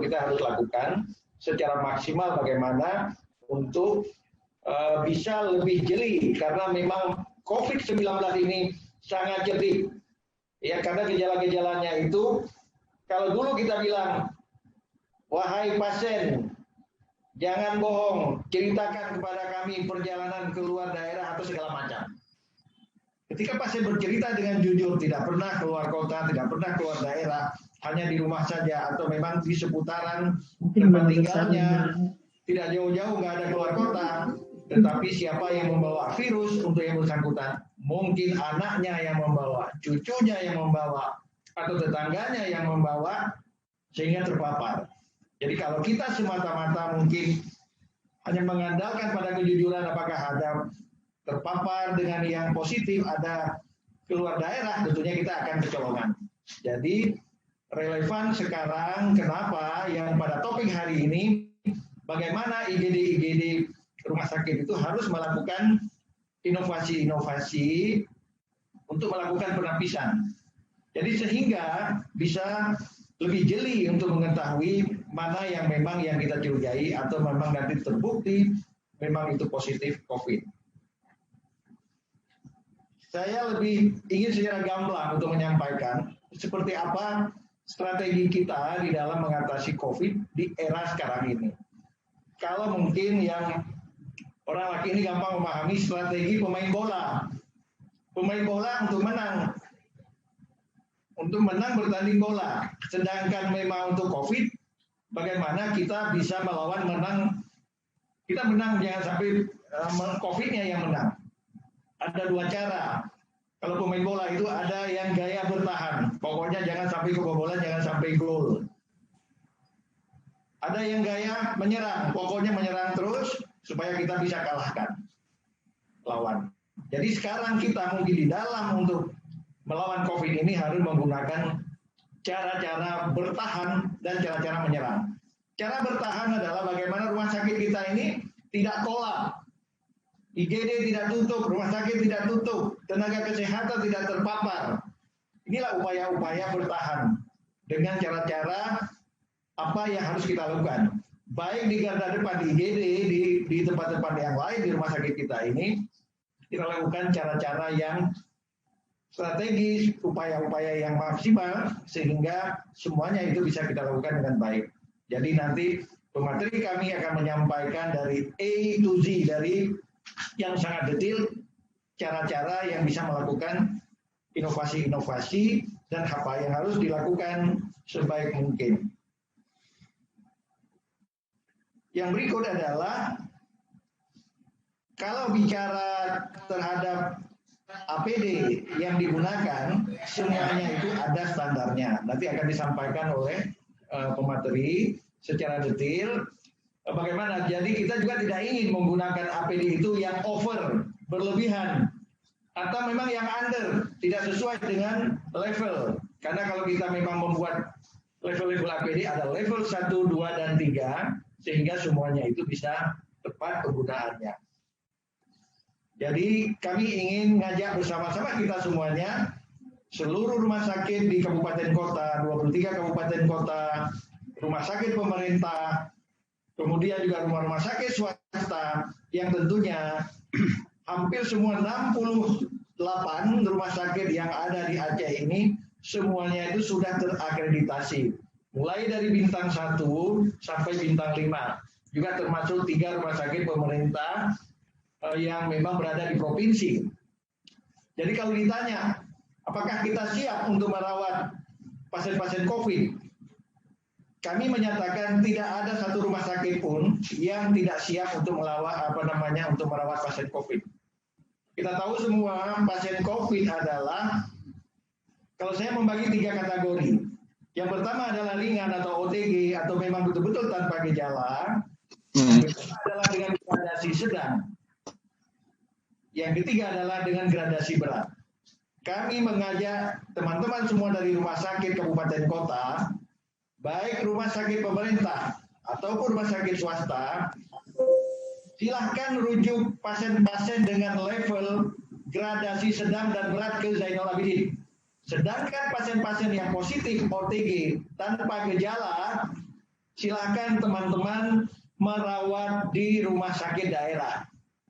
kita harus lakukan secara maksimal bagaimana untuk bisa lebih jeli, karena memang COVID-19 ini sangat jeli. Ya, karena gejala-gejalanya itu, kalau dulu kita bilang, wahai pasien, jangan bohong, ceritakan kepada kami perjalanan keluar daerah atau segala macam. Ketika pasien bercerita dengan jujur, tidak pernah keluar kota, tidak pernah keluar daerah, hanya di rumah saja, atau memang di seputaran tempat tinggalnya, tidak jauh-jauh, nggak ada keluar kota, tetapi siapa yang membawa virus untuk yang bersangkutan? Mungkin anaknya yang membawa, cucunya yang membawa, atau tetangganya yang membawa, sehingga terpapar. Jadi kalau kita semata-mata mungkin hanya mengandalkan pada kejujuran apakah ada terpapar dengan yang positif, ada keluar daerah, tentunya kita akan kecolongan. Jadi relevan sekarang kenapa yang pada topik hari ini, bagaimana IGD rumah sakit itu harus melakukan inovasi-inovasi untuk melakukan penapisan. Jadi sehingga bisa lebih jeli untuk mengetahui mana yang memang yang kita curigai atau memang nanti terbukti memang itu positif COVID. Saya lebih ingin secara gamblang untuk menyampaikan seperti apa strategi kita di dalam mengatasi COVID di era sekarang ini. Kalau mungkin yang orang laki ini gampang memahami strategi pemain bola. Pemain bola untuk menang. Untuk menang bertanding bola. Sedangkan memang untuk COVID, bagaimana kita bisa melawan menang. Kita menang, jangan sampai COVID-nya yang menang. Ada dua cara. Kalau pemain bola itu ada yang gaya bertahan. Pokoknya jangan sampai kebobolan, jangan sampai gol. Ada yang gaya menyerang. Pokoknya menyerang terus supaya kita bisa kalahkan lawan. Jadi sekarang kita mungkin di dalam untuk melawan COVID ini harus menggunakan cara-cara bertahan dan cara-cara menyerang. Cara bertahan adalah bagaimana rumah sakit kita ini tidak kolap. IGD tidak tutup, rumah sakit tidak tutup, tenaga kesehatan tidak terpapar. Inilah upaya-upaya bertahan dengan cara-cara apa yang harus kita lakukan. Baik di garda depan di IGD, di tempat-tempat yang lain di rumah sakit kita ini, kita lakukan cara-cara yang strategis, upaya-upaya yang maksimal, sehingga semuanya itu bisa kita lakukan dengan baik. Jadi nanti pemateri kami akan menyampaikan dari A to Z, dari yang sangat detail, cara-cara yang bisa melakukan inovasi-inovasi dan apa yang harus dilakukan sebaik mungkin. Yang berikut adalah, kalau bicara terhadap APD yang digunakan, semuanya itu ada standarnya. Nanti akan disampaikan oleh pemateri secara detail. Bagaimana? Jadi kita juga tidak ingin menggunakan APD itu yang over, berlebihan, atau memang yang under, tidak sesuai dengan level. Karena kalau kita memang membuat level-level APD ada level 1, 2, dan 3, sehingga semuanya itu bisa tepat penggunaannya. Jadi kami ingin ngajak bersama-sama kita semuanya, seluruh rumah sakit di kabupaten kota, 23 kabupaten kota, rumah sakit pemerintah, kemudian juga rumah-rumah sakit swasta, yang tentunya hampir semua 68 rumah sakit yang ada di Aceh ini, semuanya itu sudah terakreditasi. Mulai dari bintang 1 sampai bintang 5. Juga termasuk 3 rumah sakit pemerintah yang memang berada di provinsi. Jadi kalau ditanya, apakah kita siap untuk merawat pasien-pasien COVID? Kami menyatakan tidak ada satu rumah sakit pun yang tidak siap untuk untuk merawat pasien COVID. Kita tahu semua pasien COVID adalah, kalau saya membagi 3 kategori. Yang pertama adalah ringan atau OTG atau memang betul-betul tanpa gejala. Yang kedua adalah dengan gradasi sedang. Yang ketiga adalah dengan gradasi berat. Kami mengajak teman-teman semua dari rumah sakit kabupaten kota, baik rumah sakit pemerintah ataupun rumah sakit swasta, silahkan rujuk pasien-pasien dengan level gradasi sedang dan berat ke Zainal Abidin. Sedangkan pasien-pasien yang positif OTG tanpa gejala, silakan teman-teman merawat di rumah sakit daerah.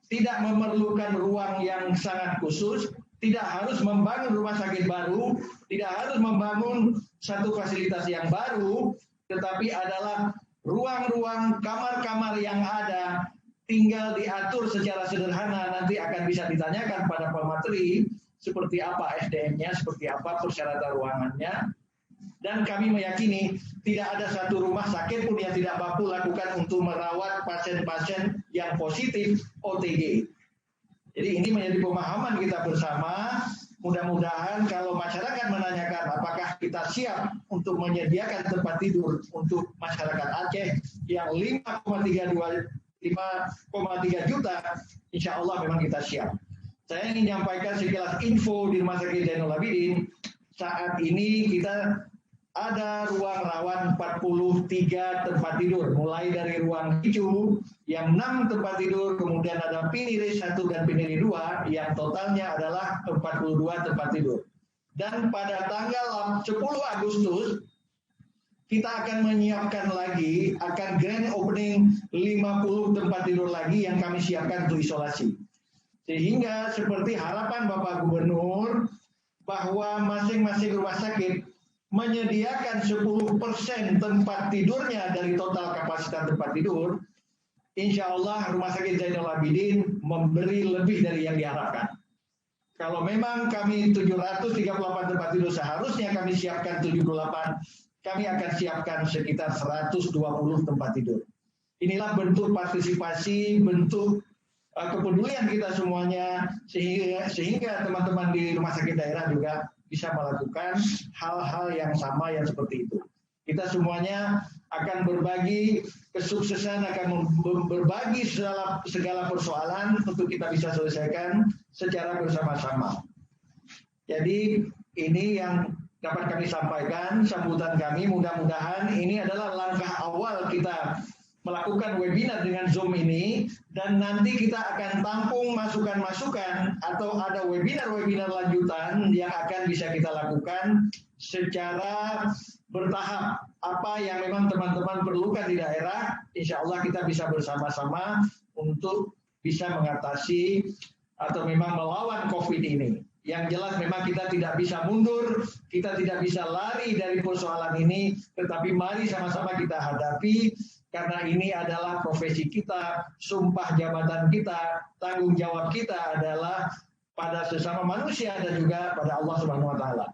Tidak memerlukan ruang yang sangat khusus, tidak harus membangun rumah sakit baru, tidak harus membangun satu fasilitas yang baru, tetapi adalah ruang-ruang kamar-kamar yang ada tinggal diatur secara sederhana. Nanti akan bisa ditanyakan pada Pak Menteri seperti apa SDM-nya, seperti apa persyaratan ruangannya. Dan kami meyakini tidak ada satu rumah sakit pun yang tidak mampu lakukan untuk merawat pasien-pasien yang positif OTG. Jadi ini menjadi pemahaman kita bersama. Mudah-mudahan kalau masyarakat menanyakan apakah kita siap untuk menyediakan tempat tidur untuk masyarakat Aceh yang 5,3 juta, insya Allah memang kita siap. Saya ingin menyampaikan sekilas info di Rumah Sakit Zainul Abidin. Saat ini kita ada ruang rawan 43 tempat tidur, mulai dari ruang hijau yang 6 tempat tidur, kemudian ada piniri 1 dan piniri 2 yang totalnya adalah 42 tempat tidur. Dan pada tanggal 10 Agustus kita akan menyiapkan lagi, akan grand opening 50 tempat tidur lagi yang kami siapkan untuk isolasi. Sehingga seperti harapan Bapak Gubernur bahwa masing-masing rumah sakit menyediakan 10% tempat tidurnya dari total kapasitas tempat tidur, insya Allah Rumah Sakit Zainul Abidin memberi lebih dari yang diharapkan. Kalau memang kami 738 tempat tidur seharusnya kami siapkan 78, kami akan siapkan sekitar 120 tempat tidur. Inilah bentuk partisipasi, bentuk kepedulian kita semuanya, sehingga teman-teman di rumah sakit daerah juga bisa melakukan hal-hal yang sama yang seperti itu. Kita semuanya akan berbagi kesuksesan, akan berbagi segala persoalan untuk kita bisa selesaikan secara bersama-sama. Jadi ini yang dapat kami sampaikan, sambutan kami. Mudah-mudahan ini adalah langkah awal kita melakukan webinar dengan Zoom ini, dan nanti kita akan tampung masukan-masukan atau ada webinar-webinar lanjutan yang akan bisa kita lakukan secara bertahap. Apa yang memang teman-teman perlukan di daerah, insya Allah kita bisa bersama-sama untuk bisa mengatasi atau memang melawan COVID ini. Yang jelas memang kita tidak bisa mundur, kita tidak bisa lari dari persoalan ini, tetapi mari sama-sama kita hadapi. Karena ini adalah profesi kita, sumpah jabatan kita, tanggung jawab kita adalah pada sesama manusia dan juga pada Allah Subhanahu wa taala.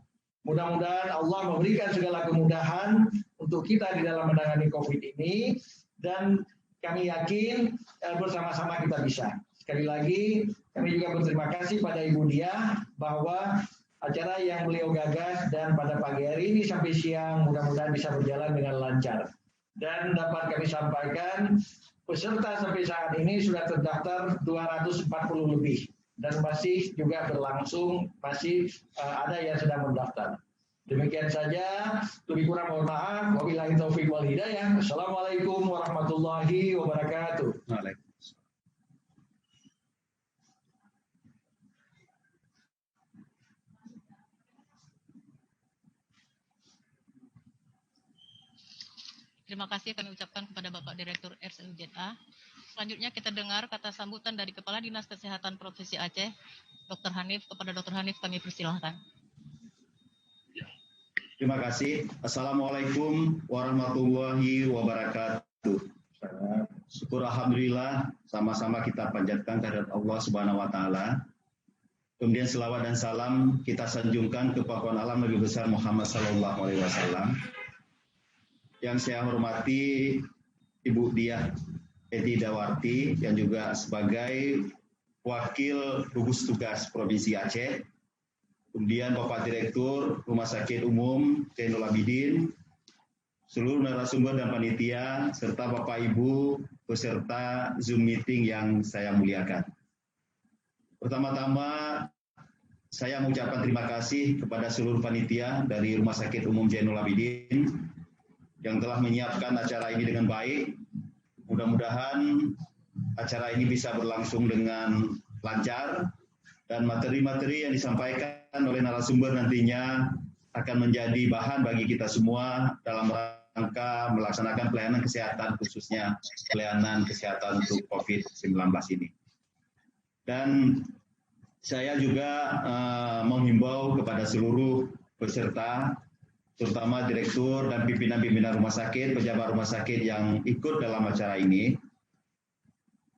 Mudah-mudahan Allah memberikan segala kemudahan untuk kita di dalam menangani COVID ini, dan kami yakin bersama-sama kita bisa. Sekali lagi kami juga berterima kasih pada Ibu Diah bahwa acara yang beliau gagas dan pada pagi hari ini sampai siang mudah-mudahan bisa berjalan dengan lancar. Dan dapat kami sampaikan peserta sampai saat ini sudah terdaftar 240 lebih dan masih juga berlangsung, masih ada yang sedang mendaftar. Demikian saja, lebih kurang mohon maaf. Wabillahi taufiq wal hidayah. Assalamualaikum warahmatullahi wabarakatuh. Terima kasih kami ucapkan kepada Bapak Direktur RSUZA. Selanjutnya kita dengar kata sambutan dari Kepala Dinas Kesehatan Provinsi Aceh, Dr. Hanif. Kepada Dr. Hanif kami persilahkan. Terima kasih. Assalamualaikum warahmatullahi wabarakatuh. Syukur alhamdulillah, sama-sama kita panjatkan kehadirat Allah Subhanahu wa taala. Kemudian selawat dan salam kita sanjungkan ke pakuan alam Nabi besar Muhammad sallallahu alaihi wasallam. Yang saya hormati Ibu Diah Edi Dawarti yang juga sebagai Wakil Gugus Tugas Provinsi Aceh, kemudian Bapak Direktur Rumah Sakit Umum Zainul Abidin, seluruh narasumber dan panitia, serta Bapak Ibu peserta Zoom meeting yang saya muliakan. Pertama-tama saya mengucapkan terima kasih kepada seluruh panitia dari Rumah Sakit Umum Zainul Abidin yang telah menyiapkan acara ini dengan baik. Mudah-mudahan acara ini bisa berlangsung dengan lancar dan materi-materi yang disampaikan oleh narasumber nantinya akan menjadi bahan bagi kita semua dalam rangka melaksanakan pelayanan kesehatan, khususnya pelayanan kesehatan untuk COVID-19 ini. Dan saya juga menghimbau kepada seluruh peserta, terutama direktur dan pimpinan-pimpinan rumah sakit, pejabat rumah sakit yang ikut dalam acara ini,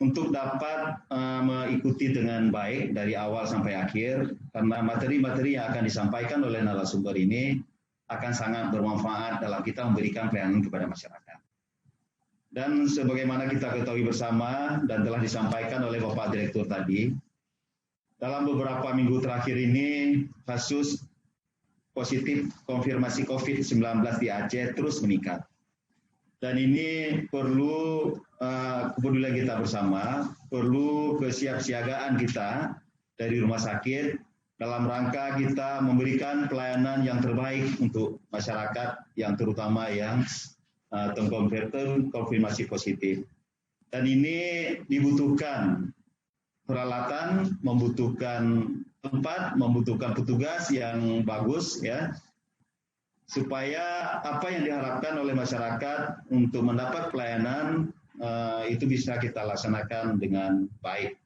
untuk dapat mengikuti dengan baik dari awal sampai akhir, karena materi-materi yang akan disampaikan oleh narasumber ini akan sangat bermanfaat dalam kita memberikan pelayanan kepada masyarakat. Dan sebagaimana kita ketahui bersama dan telah disampaikan oleh Bapak Direktur tadi, dalam beberapa minggu terakhir ini kasus positif konfirmasi COVID-19 di Aceh terus meningkat. Dan ini perlu kepedulian kita bersama, perlu kesiapsiagaan kita dari rumah sakit dalam rangka kita memberikan pelayanan yang terbaik untuk masyarakat yang terutama yang terkonfirmasi positif. Dan ini dibutuhkan peralatan, membutuhkan tempat, membutuhkan petugas yang bagus ya, supaya apa yang diharapkan oleh masyarakat untuk mendapat pelayanan itu bisa kita laksanakan dengan baik.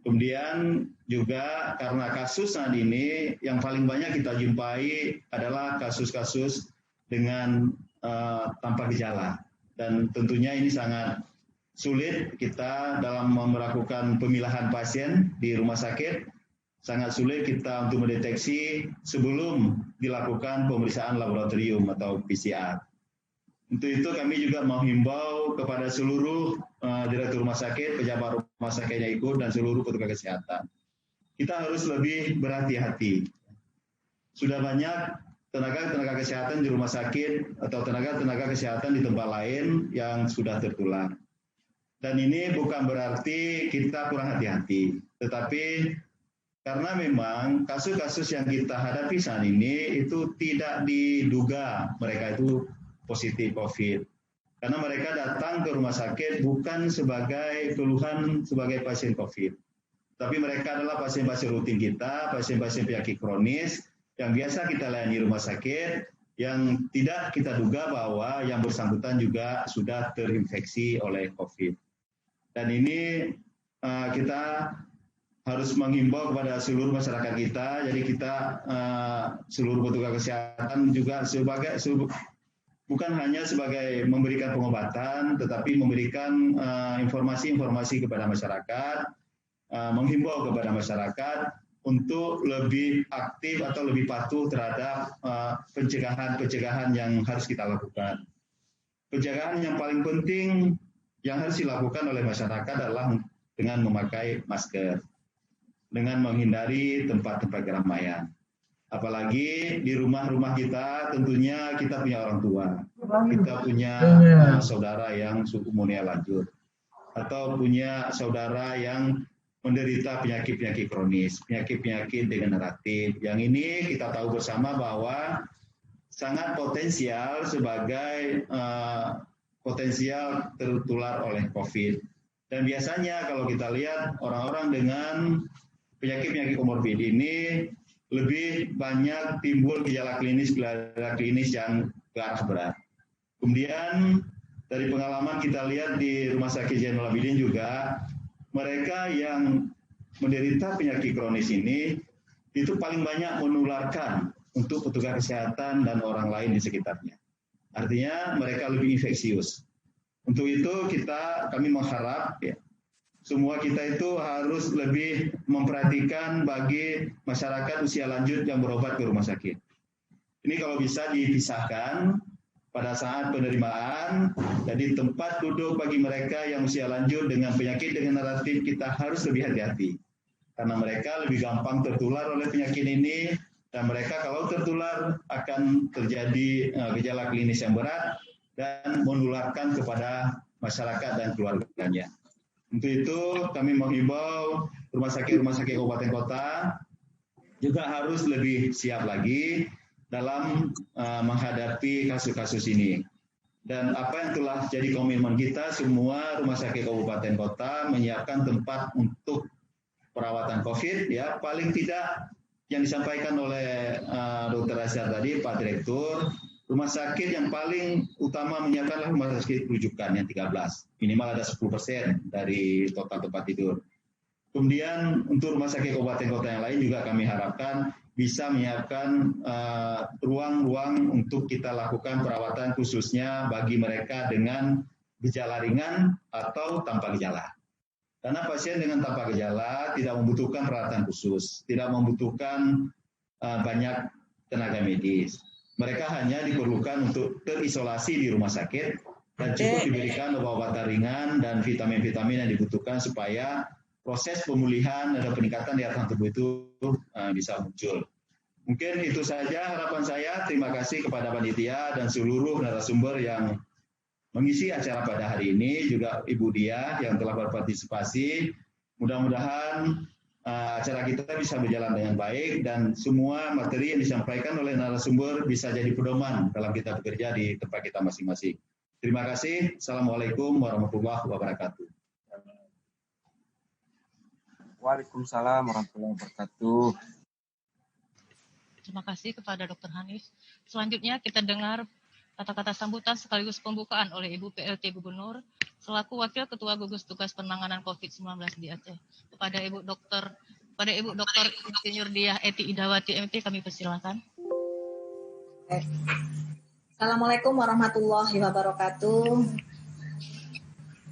Kemudian juga karena kasus saat ini yang paling banyak kita jumpai adalah kasus-kasus dengan tanpa gejala, dan tentunya ini sangat sulit kita dalam melakukan pemilahan pasien di rumah sakit. Sangat sulit kita untuk mendeteksi sebelum dilakukan pemeriksaan laboratorium atau PCR. Untuk itu kami juga menghimbau kepada seluruh direktur rumah sakit, pejabat rumah sakit yang ikut, dan seluruh petugas kesehatan. Kita harus lebih berhati-hati. Sudah banyak tenaga kesehatan di rumah sakit atau tenaga kesehatan di tempat lain yang sudah tertular. Dan ini bukan berarti kita kurang hati-hati, tetapi karena memang kasus-kasus yang kita hadapi saat ini itu tidak diduga mereka itu positif COVID. Karena mereka datang ke rumah sakit bukan sebagai keluhan sebagai pasien COVID. Tapi mereka adalah pasien-pasien rutin kita, pasien-pasien penyakit kronis yang biasa kita layani di rumah sakit, yang tidak kita duga bahwa yang bersangkutan juga sudah terinfeksi oleh COVID. Dan ini kita harus menghimbau kepada seluruh masyarakat kita, jadi kita seluruh petugas kesehatan juga bukan hanya sebagai memberikan pengobatan, tetapi memberikan informasi-informasi kepada masyarakat, menghimbau kepada masyarakat untuk lebih aktif atau lebih patuh terhadap pencegahan yang harus kita lakukan. Pencegahan yang paling penting yang harus dilakukan oleh masyarakat adalah dengan memakai masker, dengan menghindari tempat-tempat keramaian. Apalagi di rumah-rumah kita, tentunya kita punya orang tua, kita punya saudara yang suhu umurnya lanjut, atau punya saudara yang menderita penyakit-penyakit kronis, penyakit-penyakit degeneratif. Yang ini kita tahu bersama bahwa sangat potensial sebagai potensial tertular oleh COVID. Dan biasanya kalau kita lihat orang-orang dengan penyakit-penyakit komorbid ini lebih banyak timbul gejala klinis yang ke arah berat. Kemudian dari pengalaman kita lihat di Rumah Sakit Zainul Abidin juga, mereka yang menderita penyakit kronis ini itu paling banyak menularkan untuk petugas kesehatan dan orang lain di sekitarnya. Artinya mereka lebih infeksius. Untuk itu kami mengharap ya, semua kita itu harus lebih memperhatikan bagi masyarakat usia lanjut yang berobat ke rumah sakit. Ini kalau bisa dipisahkan pada saat penerimaan, jadi tempat duduk bagi mereka yang usia lanjut dengan penyakit degeneratif kita harus lebih hati-hati. Karena mereka lebih gampang tertular oleh penyakit ini, dan mereka kalau tertular akan terjadi gejala klinis yang berat dan menularkan kepada masyarakat dan keluarganya. Untuk itu kami menghimbau rumah sakit kabupaten kota juga harus lebih siap lagi dalam menghadapi kasus-kasus ini. Dan apa yang telah jadi komitmen kita, semua rumah sakit kabupaten kota menyiapkan tempat untuk perawatan COVID, ya paling tidak yang disampaikan oleh Dr. Asyar tadi, Pak Direktur, Rumah sakit yang paling utama menyiapkanlah rumah sakit rujukan yang 13. Minimal ada 10% dari total tempat tidur. Kemudian untuk rumah sakit kabupaten kota yang lain juga kami harapkan bisa menyiapkan ruang-ruang untuk kita lakukan perawatan khususnya bagi mereka dengan gejala ringan atau tanpa gejala. Karena pasien dengan tanpa gejala tidak membutuhkan perawatan khusus, tidak membutuhkan banyak tenaga medis. Mereka hanya diperlukan untuk terisolasi di rumah sakit dan cukup diberikan obat-obatan ringan dan vitamin-vitamin yang dibutuhkan supaya proses pemulihan dan peningkatan daya tahan tubuh itu bisa muncul. Mungkin itu saja harapan saya. Terima kasih kepada panitia dan seluruh narasumber yang mengisi acara pada hari ini, juga Ibu Dia yang telah berpartisipasi. Mudah-mudahan acara kita bisa berjalan dengan baik dan semua materi yang disampaikan oleh narasumber bisa jadi pedoman dalam kita bekerja di tempat kita masing-masing. Terima kasih. Assalamualaikum warahmatullahi wabarakatuh. Waalaikumsalam warahmatullahi wabarakatuh. Terima kasih kepada Dr. Hanif. Selanjutnya kita dengar kata-kata sambutan sekaligus pembukaan oleh Ibu PLT Gubernur selaku Wakil Ketua Gugus Tugas Penanganan COVID-19 di Aceh. Kepada Ibu Dr. Insinyur Diah Eti Idawati MT kami persilakan. Assalamualaikum warahmatullahi wabarakatuh.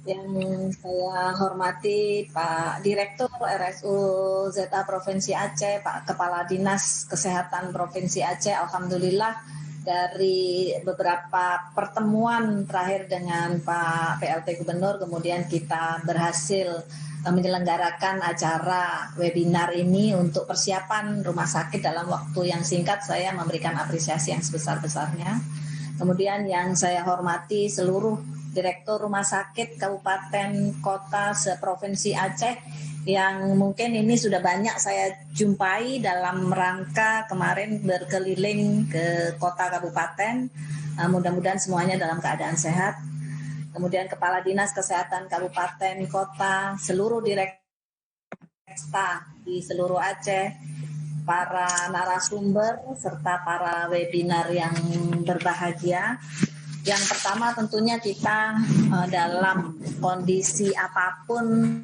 Yang saya hormati Pak Direktur RSU ZA Provinsi Aceh, Pak Kepala Dinas Kesehatan Provinsi Aceh, alhamdulillah dari beberapa pertemuan terakhir dengan Pak PLT Gubernur, kemudian kita berhasil menyelenggarakan acara webinar ini untuk persiapan rumah sakit dalam waktu yang singkat. Saya memberikan apresiasi yang sebesar-besarnya. Kemudian yang saya hormati seluruh Direktur Rumah Sakit Kabupaten Kota se-Provinsi Aceh yang mungkin ini sudah banyak saya jumpai dalam rangka kemarin berkeliling ke kota kabupaten. Mudah-mudahan semuanya dalam keadaan sehat. Kemudian Kepala Dinas Kesehatan Kabupaten Kota, seluruh direksta di seluruh Aceh, para narasumber serta para webinar yang berbahagia. Yang pertama tentunya kita dalam kondisi apapun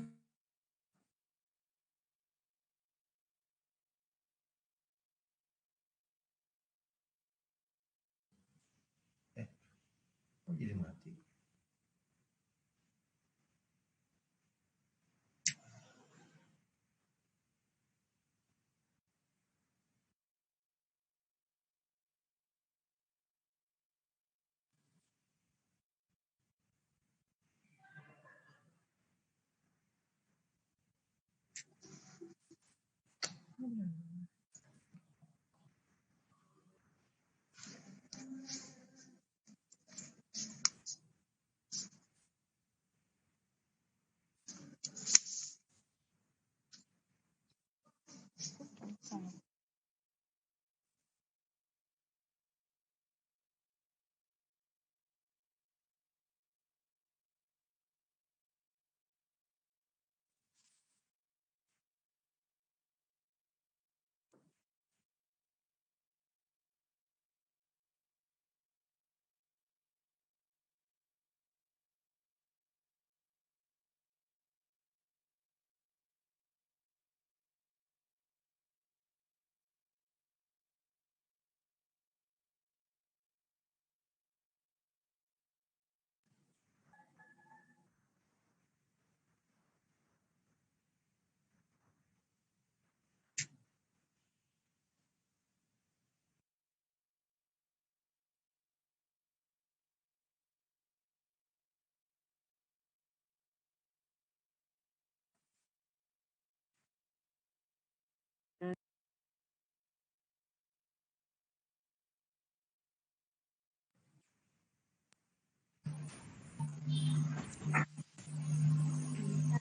jadi mati.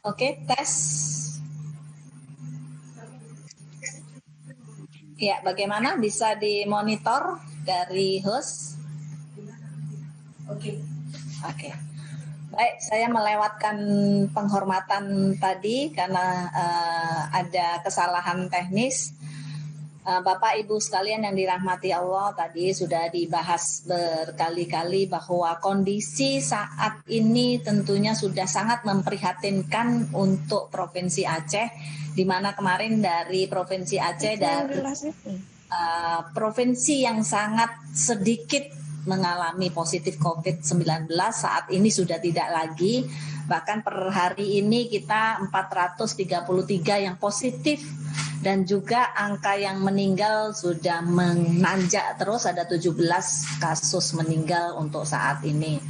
Oke, tes. Ya, bagaimana bisa dimonitor dari host? Oke. Baik, saya melewatkan penghormatan tadi karena ada kesalahan teknis. Bapak Ibu sekalian yang dirahmati Allah, tadi sudah dibahas berkali-kali bahwa kondisi saat ini tentunya sudah sangat memprihatinkan untuk Provinsi Aceh, di mana kemarin dari Provinsi Aceh dan provinsi yang sangat sedikit mengalami positif COVID-19 saat ini sudah tidak lagi. Bahkan per hari ini kita 433 yang positif. Dan juga angka yang meninggal sudah menanjak terus, ada 17 kasus meninggal untuk saat ini.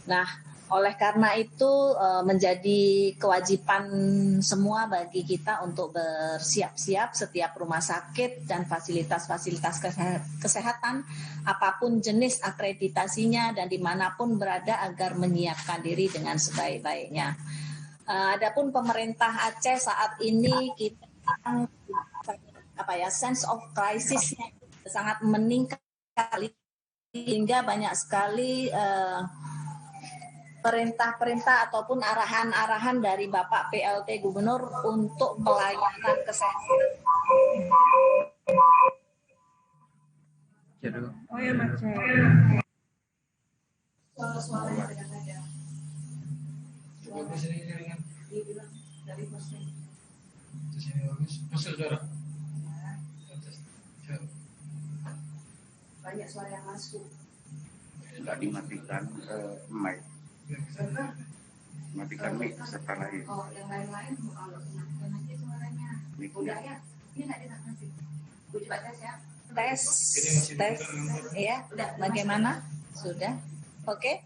Nah, oleh karena itu menjadi kewajiban semua bagi kita untuk bersiap-siap setiap rumah sakit dan fasilitas-fasilitas kesehatan, apapun jenis akreditasinya dan dimanapun berada agar menyiapkan diri dengan sebaik-baiknya. Adapun pemerintah Aceh saat ini kita sense of crisis sangat meningkat hingga banyak sekali perintah-perintah ataupun arahan-arahan dari Bapak PLT Gubernur untuk pelayanan kesehatan. Oh ya, Mas. Suara-suaranya ada. Coba sini ringan. Dari posting. Masuk suara. Banyak suara yang masuk. Tidak dimatikan mic. Matikan mic setelah ini. Oh, yang lain-lain kalau nanti suaranya. Udah ya? Ini nggak dinanti. Gue coba tes ya. Tes. Ya, udah. Bagaimana? Sudah. Oke.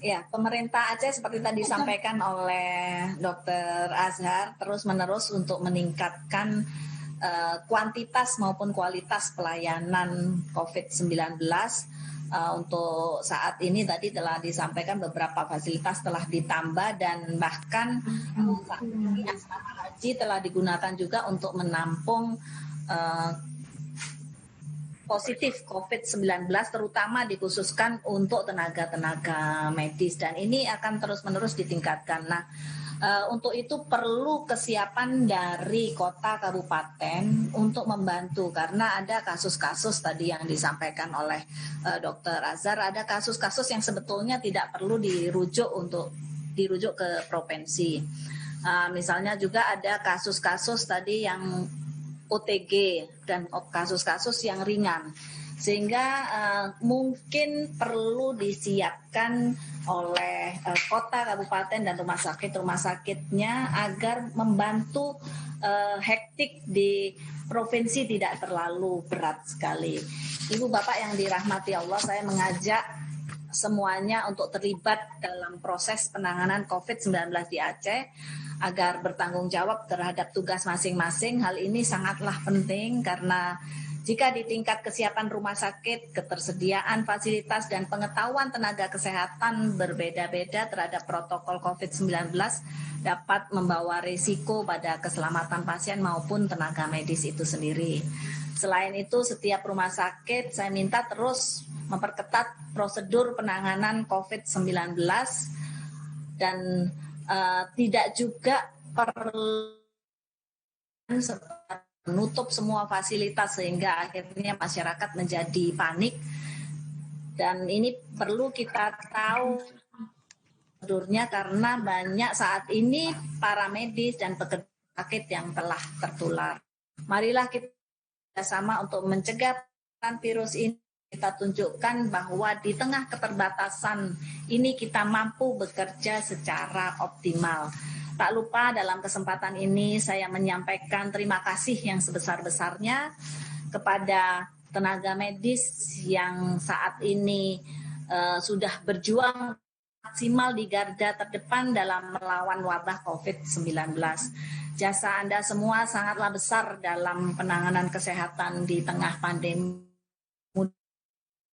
Ya, pemerintah Aceh seperti tadi disampaikan oleh Dr. Azhar terus-menerus untuk meningkatkan kuantitas maupun kualitas pelayanan COVID-19. Untuk saat ini tadi telah disampaikan beberapa fasilitas telah ditambah dan bahkan saat ini asrama haji telah digunakan juga untuk menampung positif COVID-19 terutama dikhususkan untuk tenaga-tenaga medis dan ini akan terus-menerus ditingkatkan. Nah, untuk itu perlu kesiapan dari kota kabupaten untuk membantu karena ada kasus-kasus tadi yang disampaikan oleh Dr. Azhar, ada kasus-kasus yang sebetulnya tidak perlu dirujuk ke provinsi. Misalnya juga ada kasus-kasus tadi yang OTG dan kasus-kasus yang ringan sehingga mungkin perlu disiapkan oleh kota, kabupaten dan rumah sakitnya agar membantu hektik di provinsi tidak terlalu berat sekali. Ibu Bapak yang dirahmati Allah, saya mengajak semuanya untuk terlibat dalam proses penanganan COVID-19 di Aceh agar bertanggung jawab terhadap tugas masing-masing. Hal ini sangatlah penting karena jika di tingkat kesiapan rumah sakit, ketersediaan fasilitas dan pengetahuan tenaga kesehatan berbeda-beda terhadap protokol COVID-19 dapat membawa risiko pada keselamatan pasien maupun tenaga medis itu sendiri. Selain itu, setiap rumah sakit saya minta terus memperketat prosedur penanganan COVID-19 dan tidak juga perlu menutup semua fasilitas sehingga akhirnya masyarakat menjadi panik dan ini perlu kita tahu prosedurnya karena banyak saat ini para medis dan pekerja sakit yang telah tertular. Marilah kita bersama untuk mencegah virus ini. Kita tunjukkan bahwa di tengah keterbatasan ini kita mampu bekerja secara optimal. Tak lupa dalam kesempatan ini saya menyampaikan terima kasih yang sebesar-besarnya kepada tenaga medis yang saat ini sudah berjuang maksimal di garda terdepan dalam melawan wabah COVID-19. Jasa Anda semua sangatlah besar dalam penanganan kesehatan di tengah pandemi.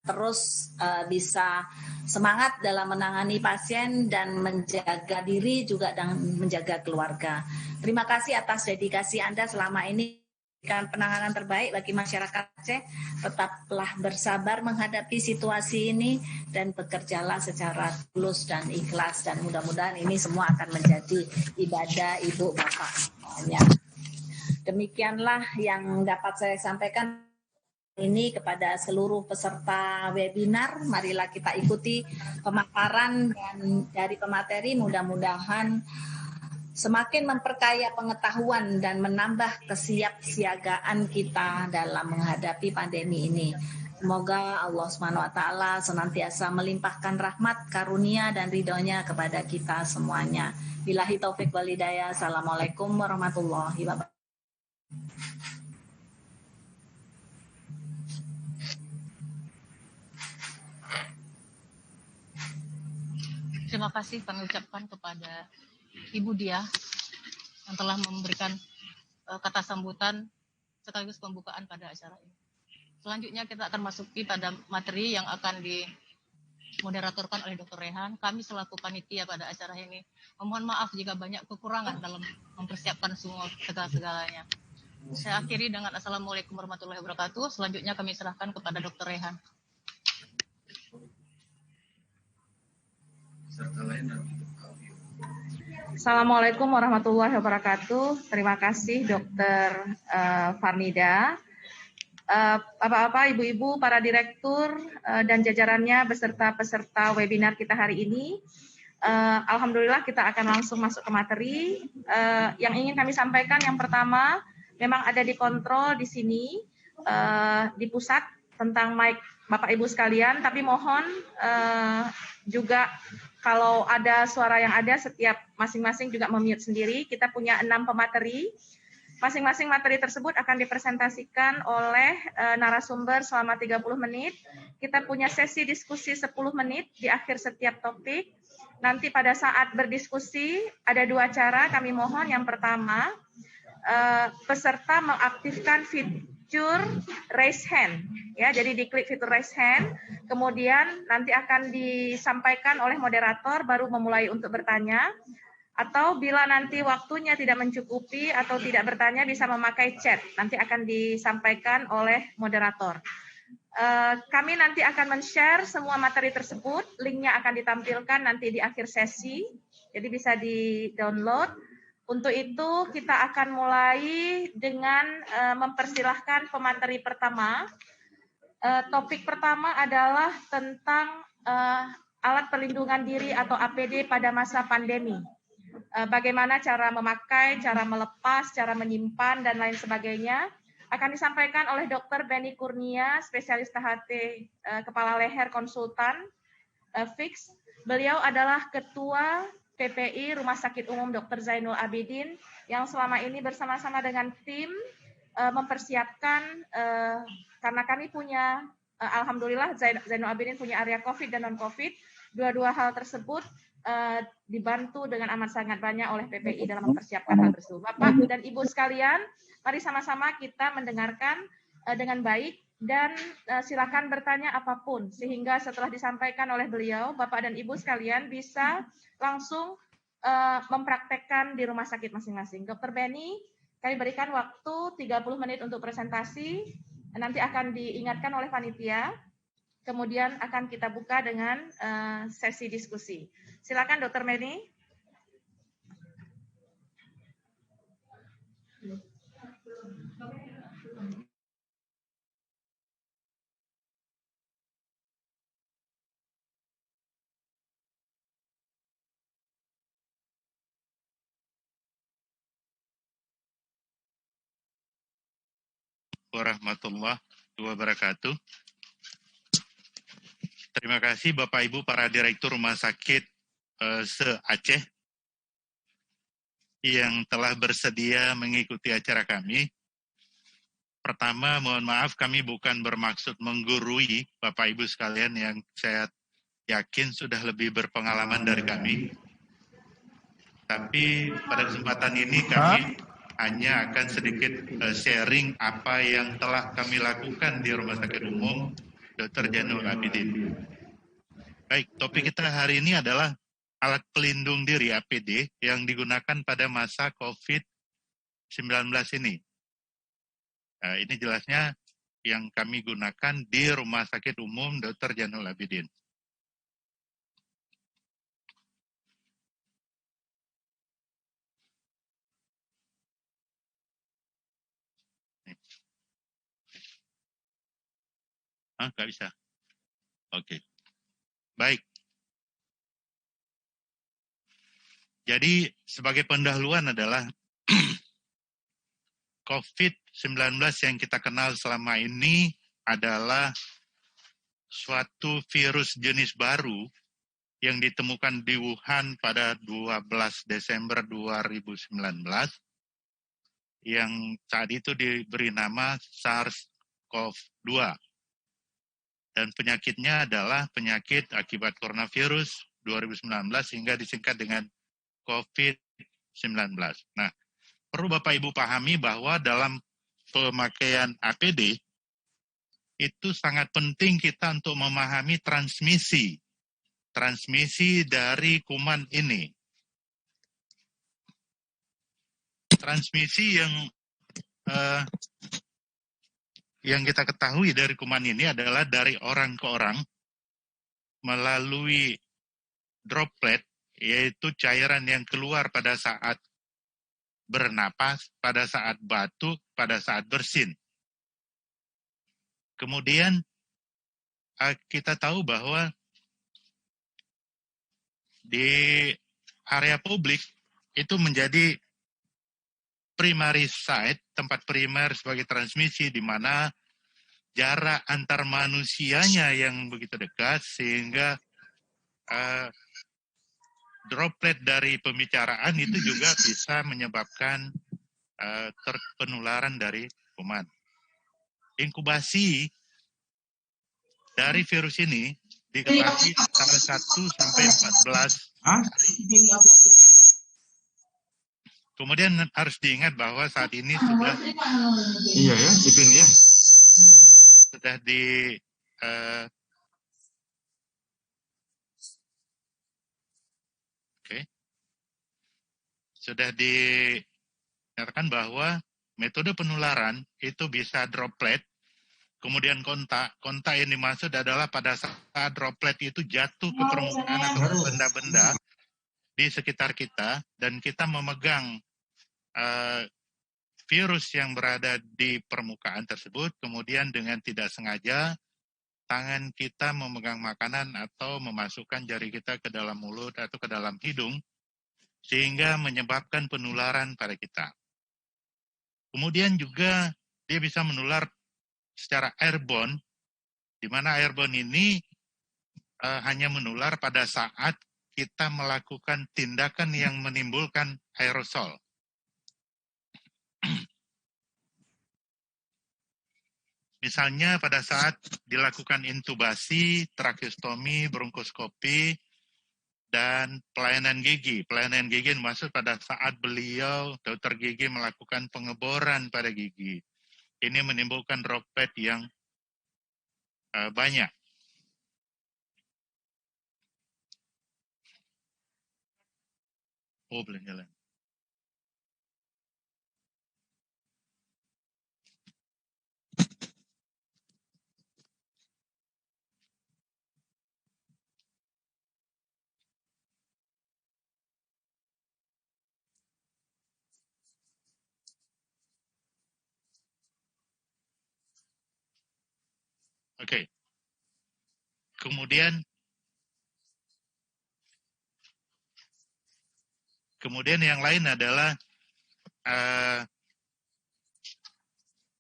Terus bisa semangat dalam menangani pasien dan menjaga diri juga dan menjaga keluarga. Terima kasih atas dedikasi Anda selama ini memberikan penanganan terbaik bagi masyarakat Aceh. Tetaplah bersabar menghadapi situasi ini dan bekerjalah secara tulus dan ikhlas dan mudah-mudahan ini semua akan menjadi ibadah Ibu Bapak semuanya. Demikianlah yang dapat saya sampaikan ini kepada seluruh peserta webinar. Marilah kita ikuti pemaparan dan dari pemateri, mudah-mudahan semakin memperkaya pengetahuan dan menambah kesiapsiagaan kita dalam menghadapi pandemi ini. Semoga Allah SWT senantiasa melimpahkan rahmat, karunia, dan ridhonya kepada kita semuanya. Billahi taufik wal hidayah. Assalamualaikum warahmatullahi wabarakatuh. Terima kasih kami ucapkan kepada Ibu Dia yang telah memberikan kata sambutan sekaligus pembukaan pada acara ini. Selanjutnya kita akan masuki pada materi yang akan dimoderatorkan oleh Dr. Rehan. Kami selaku panitia pada acara ini memohon maaf jika banyak kekurangan dalam mempersiapkan semua segala-segalanya. Saya akhiri dengan Assalamualaikum warahmatullahi wabarakatuh. Selanjutnya kami serahkan kepada Dr. Rehan. Assalamualaikum warahmatullahi wabarakatuh. Terima kasih Dr. Farnida. Bapak-bapak, ibu-ibu, para direktur dan jajarannya beserta peserta webinar kita hari ini. Alhamdulillah kita akan langsung masuk ke materi. Yang ingin kami sampaikan yang pertama, memang ada di kontrol di sini, di pusat tentang mic Bapak Ibu sekalian, tapi mohon juga kalau ada suara yang ada, setiap masing-masing juga memute sendiri. Kita punya 6 pemateri. Masing-masing materi tersebut akan dipresentasikan oleh narasumber selama 30 menit. Kita punya sesi diskusi 10 menit di akhir setiap topik. Nanti pada saat berdiskusi ada 2 cara kami mohon. Yang pertama, peserta mengaktifkan fitur raise hand. Ya, jadi diklik fitur raise hand, kemudian nanti akan disampaikan oleh moderator baru memulai untuk bertanya. Atau bila nanti waktunya tidak mencukupi atau tidak bertanya bisa memakai chat, nanti akan disampaikan oleh moderator. Kami nanti akan men-share semua materi tersebut, linknya akan ditampilkan nanti di akhir sesi, jadi bisa di-download. Untuk itu kita akan mulai dengan mempersilahkan pemateri pertama. Topik pertama adalah tentang alat perlindungan diri atau APD pada masa pandemi. Bagaimana cara memakai, cara melepas, cara menyimpan, dan lain sebagainya, akan disampaikan oleh Dr. Benny Kurnia, spesialis THT Kepala Leher Konsultan Fix. Beliau adalah Ketua PPI Rumah Sakit Umum Dr. Zainul Abidin, yang selama ini bersama-sama dengan tim mempersiapkan, karena kami punya, Alhamdulillah Zainul Abidin punya area COVID dan non-COVID, dua-dua hal tersebut dibantu dengan amat sangat banyak oleh PPI dalam mempersiapkan hal tersebut. Bapak dan Ibu sekalian, mari sama-sama kita mendengarkan dengan baik dan silakan bertanya apapun, sehingga setelah disampaikan oleh beliau, Bapak dan Ibu sekalian bisa langsung mempraktekkan di rumah sakit masing-masing. Dr. Benny, kami berikan waktu 30 menit untuk presentasi, nanti akan diingatkan oleh panitia. Kemudian akan kita buka dengan sesi diskusi. Silakan Dr. Benny. Warahmatullahi wabarakatuh. Terima kasih Bapak Ibu para Direktur Rumah Sakit se-Aceh yang telah bersedia mengikuti acara kami. Pertama, mohon maaf kami bukan bermaksud menggurui Bapak Ibu sekalian yang saya yakin sudah lebih berpengalaman dari kami. Tapi pada kesempatan ini kami hanya akan sedikit sharing apa yang telah kami lakukan di Rumah Sakit Umum Dr. Zainul Abidin. Baik, topik kita hari ini adalah alat pelindung diri APD yang digunakan pada masa COVID-19 ini. Ini jelasnya yang kami gunakan di Rumah Sakit Umum Dr. Zainul Abidin. Nggak bisa. Oke. Baik. Jadi sebagai pendahuluan adalah COVID-19 yang kita kenal selama ini adalah suatu virus jenis baru yang ditemukan di Wuhan pada 12 Desember 2019 yang saat itu diberi nama SARS-CoV-2. Dan penyakitnya adalah penyakit akibat coronavirus 2019 hingga disingkat dengan COVID-19. Nah, perlu Bapak Ibu pahami bahwa dalam pemakaian APD itu sangat penting kita untuk memahami transmisi dari kuman ini. Transmisi yang kita ketahui dari kuman ini adalah dari orang ke orang melalui droplet, yaitu cairan yang keluar pada saat bernapas, pada saat batuk, pada saat bersin. Kemudian kita tahu bahwa di area publik itu menjadi primary site, tempat primer sebagai transmisi, di mana jarak antar manusianya yang begitu dekat sehingga droplet dari pembicaraan itu juga bisa menyebabkan penularan dari kuman. Inkubasi dari virus ini diketahui tanggal 1 sampai 14 hari. Kemudian harus diingat bahwa saat ini sudah sudah di sudah dinyatakan bahwa metode penularan itu bisa droplet, kemudian kontak. Kontak yang dimaksud adalah pada saat droplet itu jatuh ke permukaan atau benda-benda di sekitar kita, dan kita memegang virus yang berada di permukaan tersebut, kemudian dengan tidak sengaja tangan kita memegang makanan atau memasukkan jari kita ke dalam mulut atau ke dalam hidung, sehingga menyebabkan penularan pada kita. Kemudian juga dia bisa menular secara airborne, di mana airborne ini hanya menular pada saat kita melakukan tindakan yang menimbulkan aerosol. Misalnya pada saat dilakukan intubasi, trakeostomi, bronkoskopi, dan pelayanan gigi. Pelayanan gigi maksud pada saat beliau, dokter gigi, melakukan pengeboran pada gigi. Ini menimbulkan droplet yang banyak. Oh, belum jalan. Oke. Kemudian yang lain adalah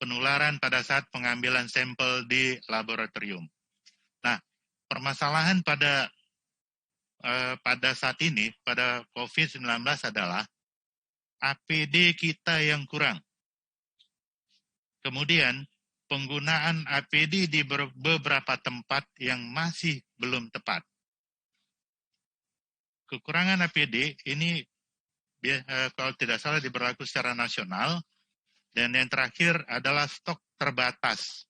penularan pada saat pengambilan sampel di laboratorium. Nah, permasalahan pada saat ini, pada COVID-19 adalah APD kita yang kurang. Kemudian, penggunaan APD di beberapa tempat yang masih belum tepat. Kekurangan APD ini kalau tidak salah diberlaku secara nasional, dan yang terakhir adalah stok terbatas.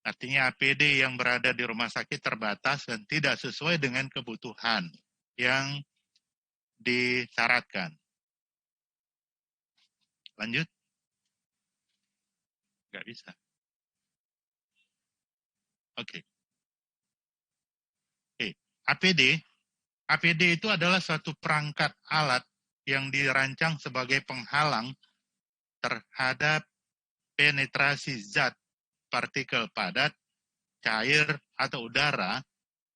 Artinya APD yang berada di rumah sakit terbatas dan tidak sesuai dengan kebutuhan yang disyaratkan. Lanjut? Nggak bisa. Oke. APD itu adalah suatu perangkat alat yang dirancang sebagai penghalang terhadap penetrasi zat partikel padat cair atau udara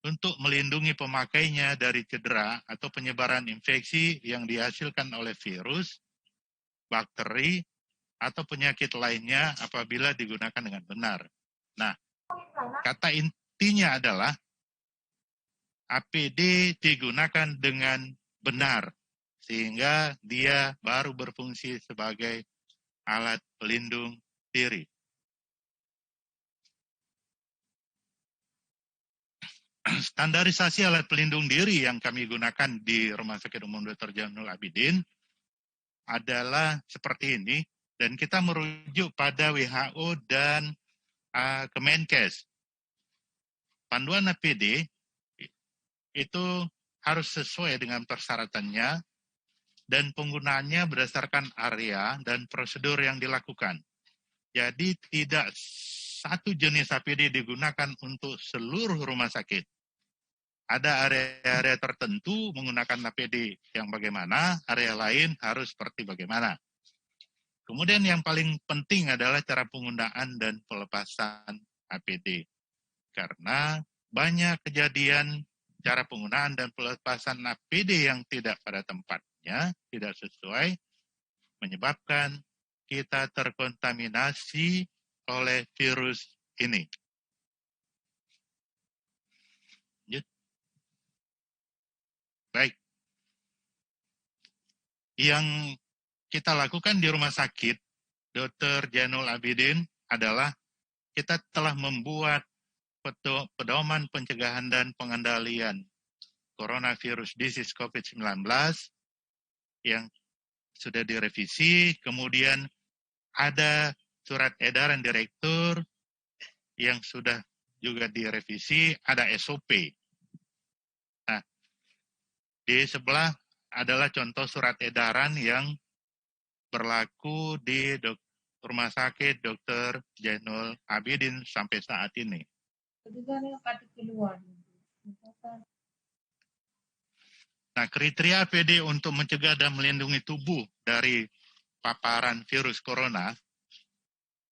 untuk melindungi pemakainya dari cedera atau penyebaran infeksi yang dihasilkan oleh virus, bakteri, atau penyakit lainnya apabila digunakan dengan benar. Nah, kata intinya adalah APD digunakan dengan benar, sehingga dia baru berfungsi sebagai alat pelindung diri. Standarisasi alat pelindung diri yang kami gunakan di Rumah Sakit Umum Dr. Jainul Abidin adalah seperti ini, dan kita merujuk pada WHO dan Kemenkes. Panduan APD itu harus sesuai dengan persyaratannya dan penggunaannya berdasarkan area dan prosedur yang dilakukan. Jadi tidak satu jenis APD digunakan untuk seluruh rumah sakit. Ada area-area tertentu menggunakan APD yang bagaimana, area lain harus seperti bagaimana. Kemudian yang paling penting adalah cara penggunaan dan pelepasan APD. Karena banyak kejadian cara penggunaan dan pelepasan APD yang tidak pada tempatnya, tidak sesuai, menyebabkan kita terkontaminasi oleh virus ini. Baik. Yang kita lakukan di Rumah Sakit Dr. Jainul Abidin adalah kita telah membuat pedoman pencegahan dan pengendalian coronavirus disease COVID-19 yang sudah direvisi, kemudian ada surat edaran direktur yang sudah juga direvisi, ada SOP. Nah, di sebelah adalah contoh surat edaran yang berlaku di Rumah Sakit Dr. Jainul Abidin sampai saat ini. Nah, kriteria APD untuk mencegah dan melindungi tubuh dari paparan virus corona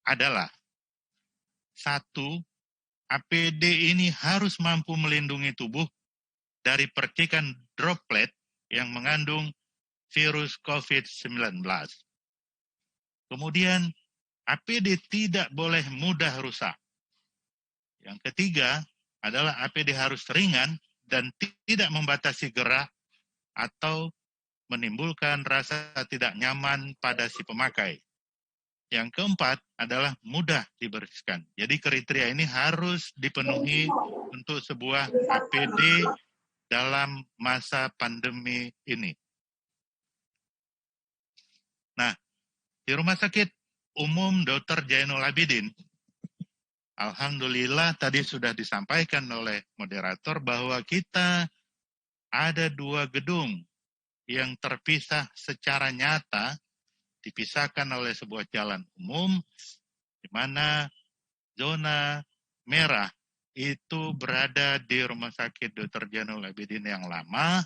adalah 1. APD ini harus mampu melindungi tubuh dari percikan droplet yang mengandung virus COVID-19. Kemudian, APD tidak boleh mudah rusak. Yang ketiga adalah APD harus ringan dan tidak membatasi gerak atau menimbulkan rasa tidak nyaman pada si pemakai. Yang keempat adalah mudah dibersihkan. Jadi kriteria ini harus dipenuhi untuk sebuah APD dalam masa pandemi ini. Nah, di Rumah Sakit Umum Dr. Jainul Abidin, alhamdulillah tadi sudah disampaikan oleh moderator bahwa kita ada 2 gedung yang terpisah secara nyata, dipisahkan oleh sebuah jalan umum, di mana zona merah itu berada di Rumah Sakit Dr. Jainul Abidin yang lama,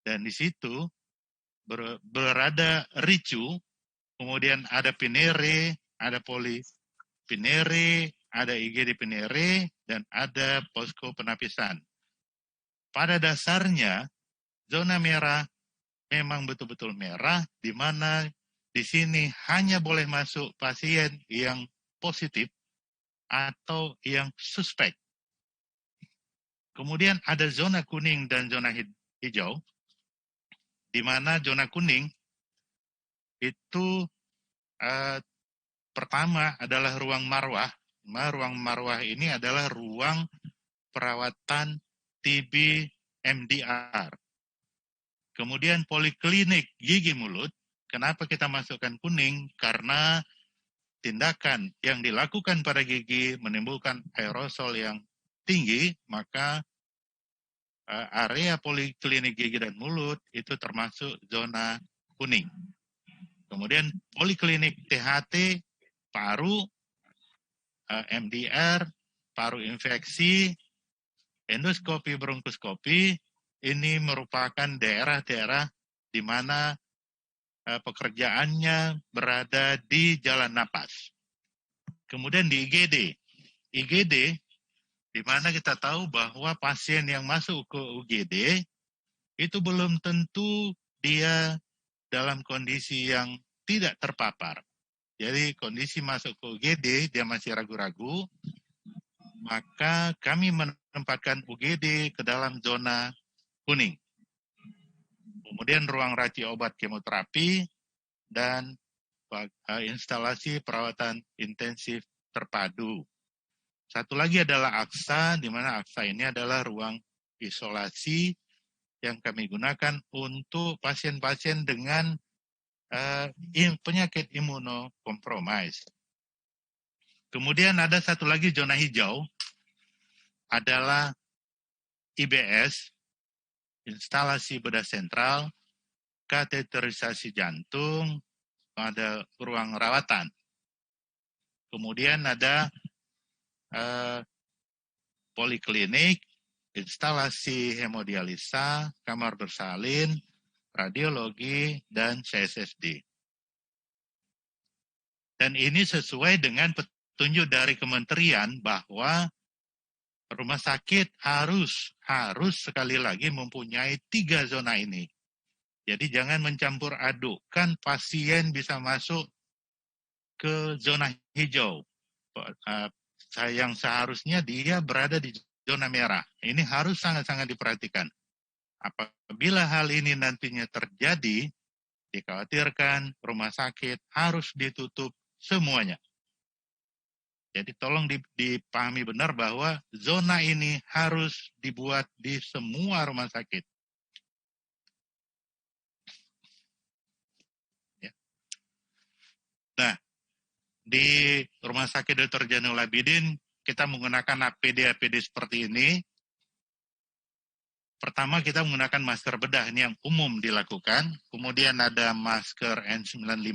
dan di situ berada RICU, kemudian ada Pinere, ada Poli Pinere, ada IGD Pinere, dan ada posko penapisan. Pada dasarnya, zona merah memang betul-betul merah, di mana di sini hanya boleh masuk pasien yang positif atau yang suspek. Kemudian ada zona kuning dan zona hijau, di mana zona kuning itu pertama adalah ruang marwah. Ruang marwah ini adalah ruang perawatan TB MDR. Kemudian poliklinik gigi mulut. Kenapa kita masukkan kuning? Karena tindakan yang dilakukan pada gigi menimbulkan aerosol yang tinggi, maka area poliklinik gigi dan mulut itu termasuk zona kuning. Kemudian poliklinik THT, paru, MDR, paru infeksi, endoskopi, bronkoskopi, ini merupakan daerah-daerah di mana pekerjaannya berada di jalan napas. Kemudian di IGD. IGD di mana kita tahu bahwa pasien yang masuk ke UGD itu belum tentu dia dalam kondisi yang tidak terpapar. Jadi kondisi masuk ke UGD, dia masih ragu-ragu, maka kami menempatkan UGD ke dalam zona kuning. Kemudian ruang raci obat kemoterapi dan instalasi perawatan intensif terpadu. Satu lagi adalah AKSA, di mana AKSA ini adalah ruang isolasi yang kami gunakan untuk pasien-pasien dengan penyakit imunokompromis. Kemudian ada satu lagi zona hijau, adalah IBS, instalasi bedah sentral, kateterisasi jantung, ada ruang rawatan. Kemudian ada poliklinik, instalasi hemodialisa, kamar bersalin, radiologi, dan CSSD. Dan ini sesuai dengan petunjuk dari kementerian bahwa rumah sakit harus sekali lagi mempunyai 3 zona ini. Jadi jangan mencampur adukkan pasien bisa masuk ke zona hijau. Yang seharusnya dia berada di zona merah. Ini harus sangat-sangat diperhatikan. Apabila hal ini nantinya terjadi, dikhawatirkan rumah sakit harus ditutup semuanya. Jadi tolong dipahami benar bahwa zona ini harus dibuat di semua rumah sakit. Ya. Nah, di Rumah Sakit Dr. Jainul Abidin, kita menggunakan APD seperti ini. Pertama kita menggunakan masker bedah, ini yang umum dilakukan. Kemudian ada masker N95,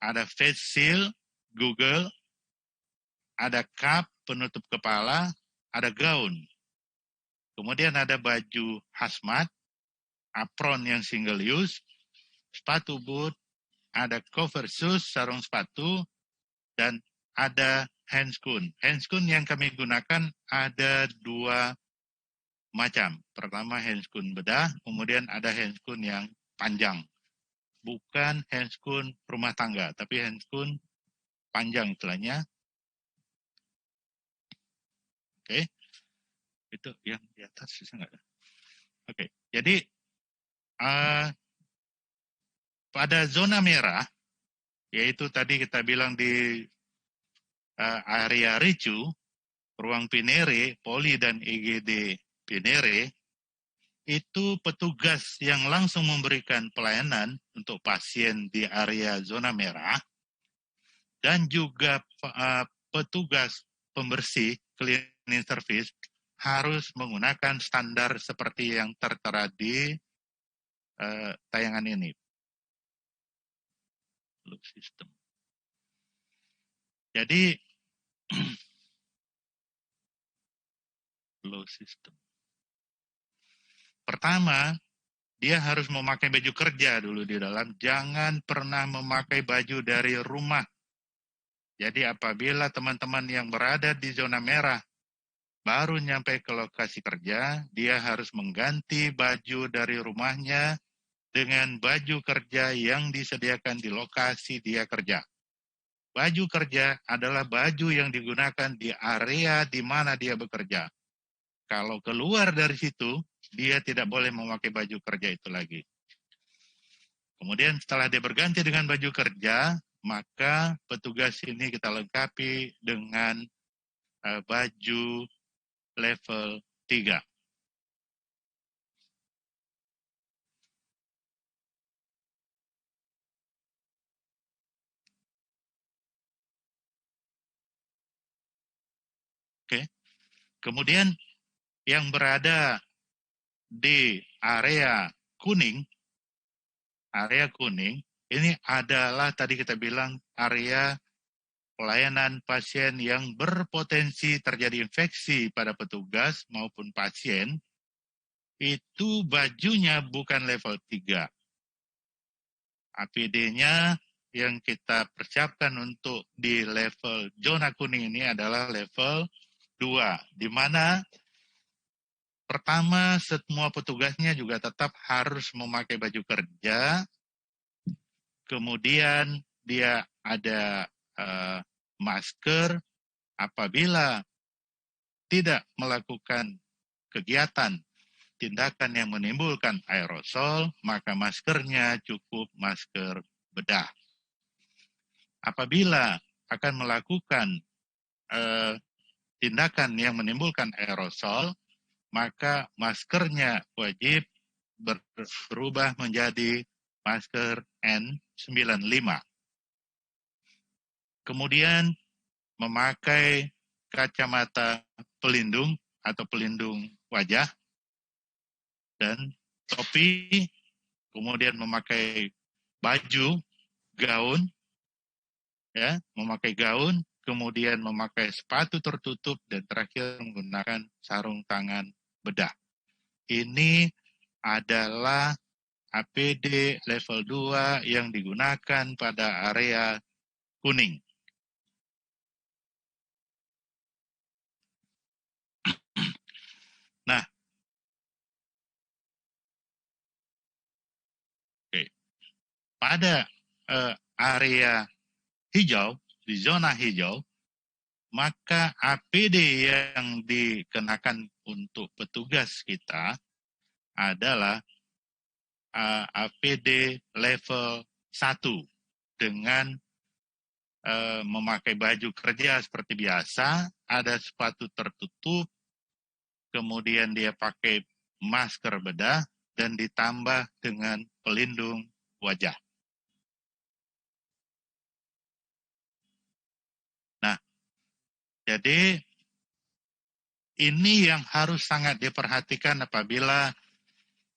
ada face shield, Google, ada cap penutup kepala, ada gaun. Kemudian ada baju hazmat, apron yang single use, sepatu boot, ada cover shoes, sarung sepatu, dan ada handscoon. Handscoon yang kami gunakan ada 2 macam. Pertama handscoon bedah, kemudian ada handscoon yang panjang. Bukan handscoon rumah tangga, tapi handscoon panjang istilahnya. Oke. Itu yang di atas bisa nggak? Oke. Jadi pada zona merah, yaitu tadi kita bilang di area ricu, ruang Pinere, Poli dan IGD Pinere, itu petugas yang langsung memberikan pelayanan untuk pasien di area zona merah, dan juga petugas pembersih, cleaning service, harus menggunakan standar seperti yang tertera di tayangan ini. Sistem. Jadi flow system. Pertama, dia harus memakai baju kerja dulu di dalam. Jangan pernah memakai baju dari rumah. Jadi apabila teman-teman yang berada di zona merah baru nyampe ke lokasi kerja, dia harus mengganti baju dari rumahnya dengan baju kerja yang disediakan di lokasi dia kerja. Baju kerja adalah baju yang digunakan di area di mana dia bekerja. Kalau keluar dari situ, dia tidak boleh memakai baju kerja itu lagi. Kemudian setelah dia berganti dengan baju kerja, maka petugas ini kita lengkapi dengan baju level 3. Oke. Kemudian yang berada di area kuning ini adalah tadi kita bilang area pelayanan pasien yang berpotensi terjadi infeksi pada petugas maupun pasien. Itu bajunya bukan level 3. APD-nya yang kita persiapkan untuk di level zona kuning ini adalah level 2, di mana pertama semua petugasnya juga tetap harus memakai baju kerja, kemudian dia ada masker. Apabila tidak melakukan kegiatan tindakan yang menimbulkan aerosol, maka maskernya cukup masker bedah. Apabila akan melakukan tindakan yang menimbulkan aerosol, maka maskernya wajib berubah menjadi masker N95. Kemudian memakai kacamata pelindung atau pelindung wajah dan topi, kemudian memakai baju, gaun, ya, memakai gaun, kemudian memakai sepatu tertutup, dan terakhir menggunakan sarung tangan bedah. Ini adalah APD level 2 yang digunakan pada area kuning. Nah, pada area hijau, di zona hijau, maka APD yang dikenakan untuk petugas kita adalah APD level 1 dengan memakai baju kerja seperti biasa, ada sepatu tertutup, kemudian dia pakai masker bedah, dan ditambah dengan pelindung wajah. Nah, jadi ini yang harus sangat diperhatikan apabila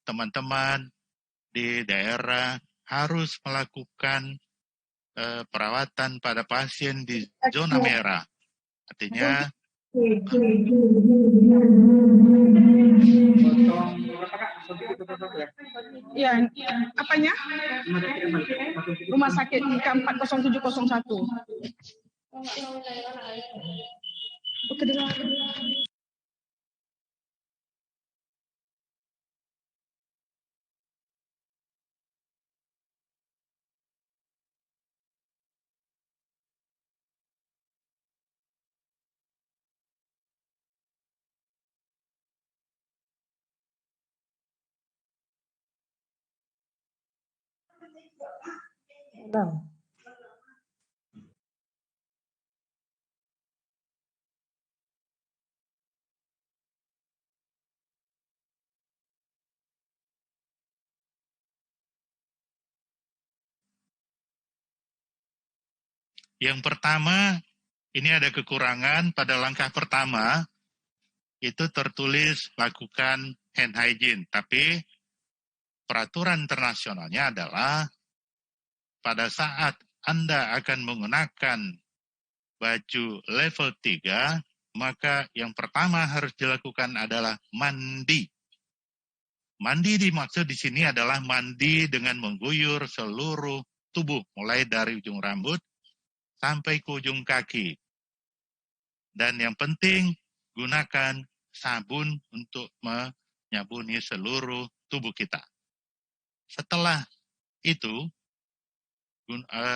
teman-teman di daerah harus melakukan perawatan pada pasien di zona merah. Artinya ya, apanya? Rumah sakit IK40701. Oke, yang pertama, ini ada kekurangan pada langkah pertama, itu tertulis lakukan hand hygiene. Tapi peraturan internasionalnya adalah pada saat Anda akan menggunakan baju level 3, maka yang pertama harus dilakukan adalah mandi. Mandi dimaksud di sini adalah mandi dengan mengguyur seluruh tubuh, mulai dari ujung rambut sampai ke ujung kaki. Dan yang penting, gunakan sabun untuk menyabuni seluruh tubuh kita. Setelah itu,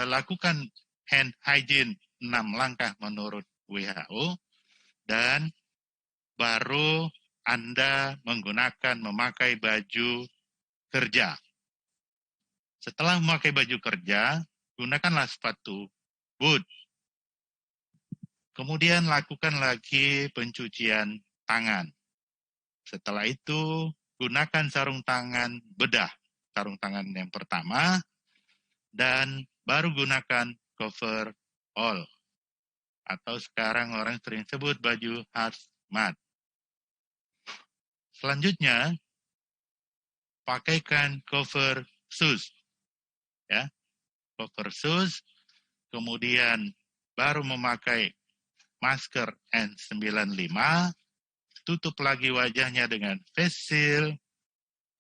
lakukan hand hygiene 6 langkah menurut WHO, dan baru Anda memakai baju kerja. Setelah memakai baju kerja, gunakanlah sepatu boot. Kemudian lakukan lagi pencucian tangan. Setelah itu, gunakan sarung tangan bedah. Sarung tangan yang pertama, dan baru gunakan cover all. Atau sekarang orang sering sebut baju hazmat. Selanjutnya, pakaikan cover shoes. Ya, cover shoes, kemudian baru memakai masker N95, tutup lagi wajahnya dengan face shield,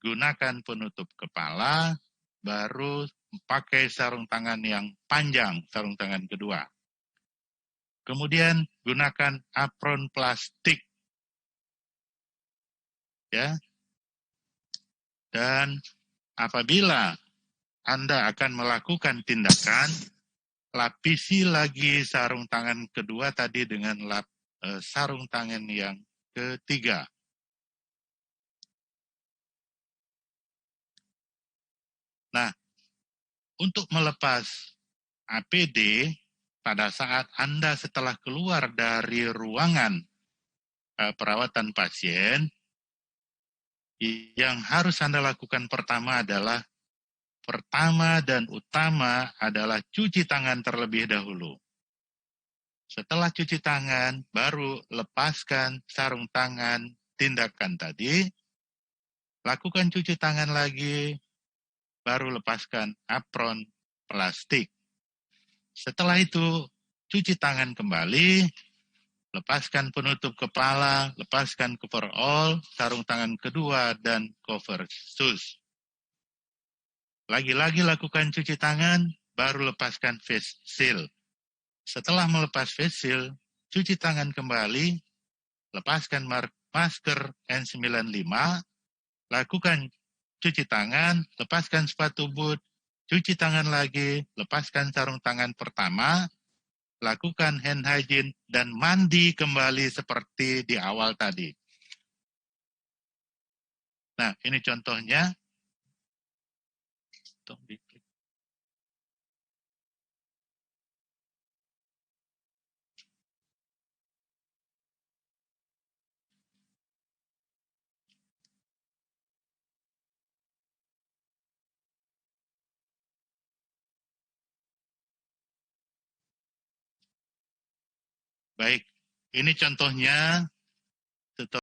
gunakan penutup kepala, baru pakai sarung tangan yang panjang, sarung tangan kedua. Kemudian gunakan apron plastik, ya. Dan apabila Anda akan melakukan tindakan, lapisi lagi sarung tangan kedua tadi dengan sarung tangan yang ketiga. Nah, untuk melepas APD pada saat Anda setelah keluar dari ruangan perawatan pasien, yang harus Anda lakukan pertama dan utama adalah cuci tangan terlebih dahulu. Setelah cuci tangan, baru lepaskan sarung tangan tindakan tadi, lakukan cuci tangan lagi, baru lepaskan apron plastik. Setelah itu, cuci tangan kembali, lepaskan penutup kepala, lepaskan coverall, sarung tangan kedua, dan cover shoes. Lagi-lagi lakukan cuci tangan, baru lepaskan face shield. Setelah melepas face shield, cuci tangan kembali, lepaskan masker N95, lakukan cuci tangan, lepaskan sepatu boot, cuci tangan lagi, lepaskan sarung tangan pertama, lakukan hand hygiene, dan mandi kembali seperti di awal tadi. Nah, ini contohnya. Baik, ini contohnya